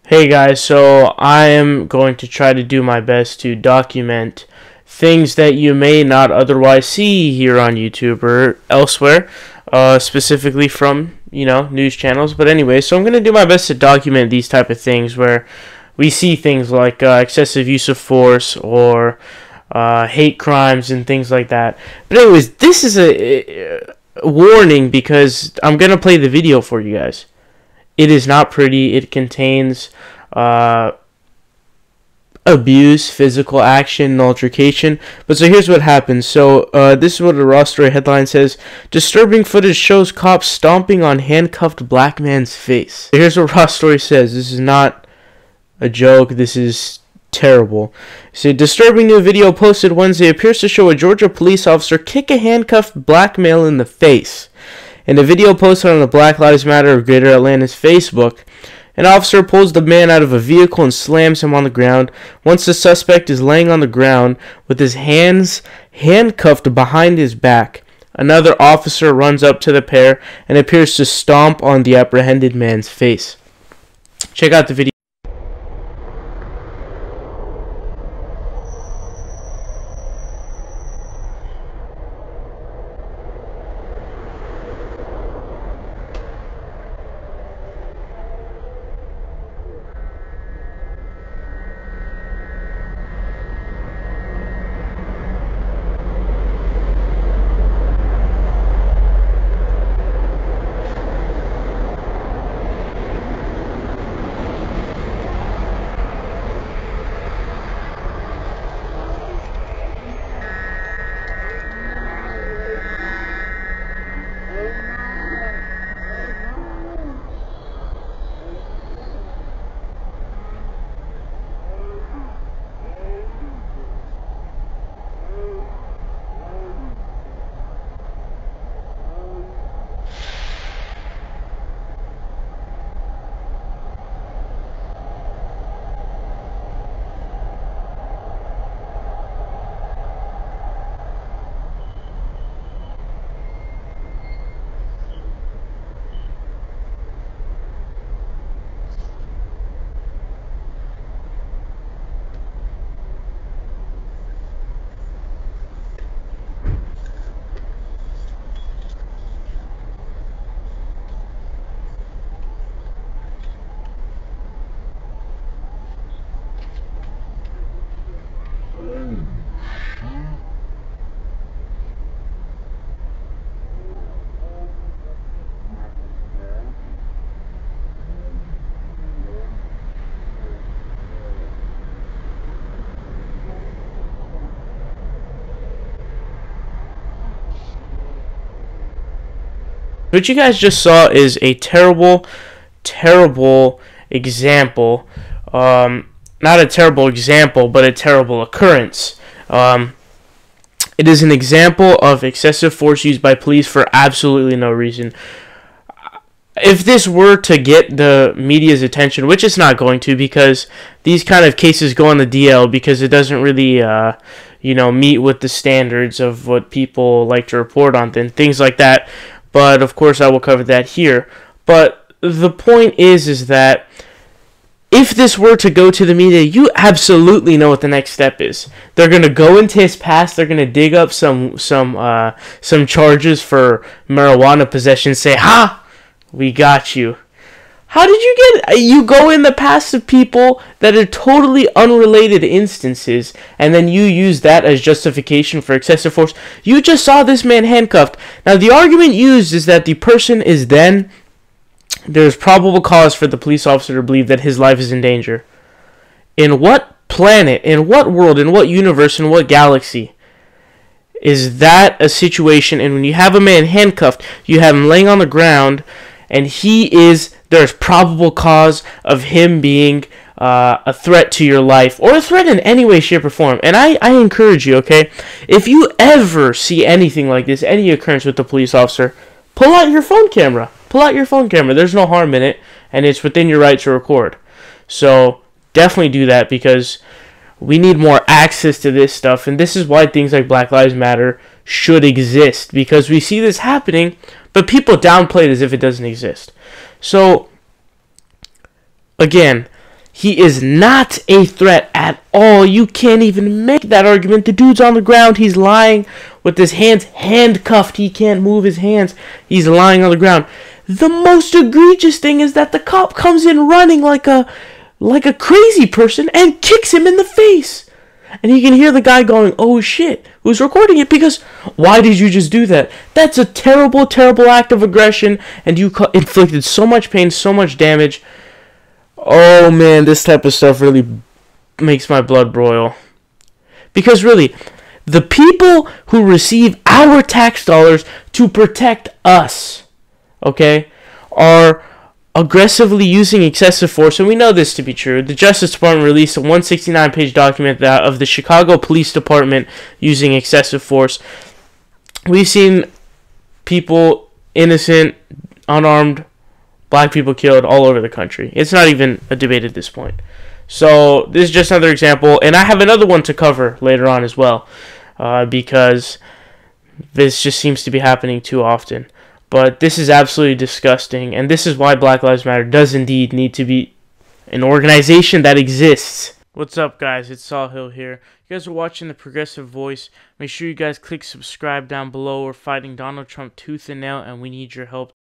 Hey guys, so I am going to try to do my best to document things that you may not otherwise see here on YouTube or elsewhere, specifically from, news channels. But anyway, so I'm going to do my best to document these type of things where we see things like excessive use of force or hate crimes and things like that. But anyways, this is a warning because I'm going to play the video for you guys. It is not pretty. It contains abuse, physical action, and altercation. But so here's what happens. So this is what a Raw Story headline says. Disturbing footage shows cops stomping on handcuffed black man's face. So here's what Raw Story says. This is not a joke. This is terrible. So disturbing new video posted Wednesday appears to show a Georgia police officer kick a handcuffed black male in the face. In a video posted on the Black Lives Matter of Greater Atlanta's Facebook, an officer pulls the man out of a vehicle and slams him on the ground. Once the suspect is laying on the ground with his hands handcuffed behind his back, another officer runs up to the pair and appears to stomp on the apprehended man's face. Check out the video. What you guys just saw is a terrible example. Not a terrible example, but a terrible occurrence. It is an example of excessive force used by police for absolutely no reason. If this were to get the media's attention, which it's not going to, because these kind of cases go on the DL because it doesn't really, meet with the standards of what people like to report on and things like that. But of course, I will cover that here. But the point is that if this were to go to the media, you absolutely know what the next step is. They're gonna go into his past. They're gonna dig up some charges for marijuana possession. Say, "Ha, we got you." How did you get? You go in the past of people that are totally unrelated instances, and then you use that as justification for excessive force. You just saw this man handcuffed. Now, the argument used is that the person is then, there's probable cause for the police officer to believe that his life is in danger. In what planet, in what world, in what universe, in what galaxy is that a situation? And when you have a man handcuffed, you have him laying on the ground, and there's probable cause of him being a threat to your life, or a threat in any way, shape, or form. And I encourage you, okay, if you ever see anything like this, any occurrence with the police officer, pull out your phone camera. Pull out your phone camera. There's no harm in it, and it's within your right to record. So definitely do that, because we need more access to this stuff, and this is why things like Black Lives Matter should exist, because we see this happening, but people downplay it as if it doesn't exist. So, again, He is not a threat at all. You can't even make that argument. The dude's on the ground. He's lying with his hands handcuffed. He can't move his hands. He's lying on the ground. The most egregious thing is that the cop comes in running like a crazy person and kicks him in the face. And you can hear the guy going, "Oh shit," who's recording it, because why did you just do that? That's a terrible, terrible act of aggression, and you inflicted so much pain, so much damage. Oh man, this type of stuff really makes my blood boil. Because really, the people who receive our tax dollars to protect us, okay, are aggressively using excessive force, and we know this to be true. The Justice Department released a 169-page document of the Chicago Police Department using excessive force. We've seen people, innocent, unarmed, black people killed all over the country. It's not even a debate at this point. So this is just another example, and I have another one to cover later on as well, because this just seems to be happening too often. But this is absolutely disgusting, and this is why Black Lives Matter does indeed need to be an organization that exists. What's up, guys? It's Saul Hill here. You guys are watching The Progressive Voice. Make sure you guys click subscribe down below. We're fighting Donald Trump tooth and nail, and we need your help.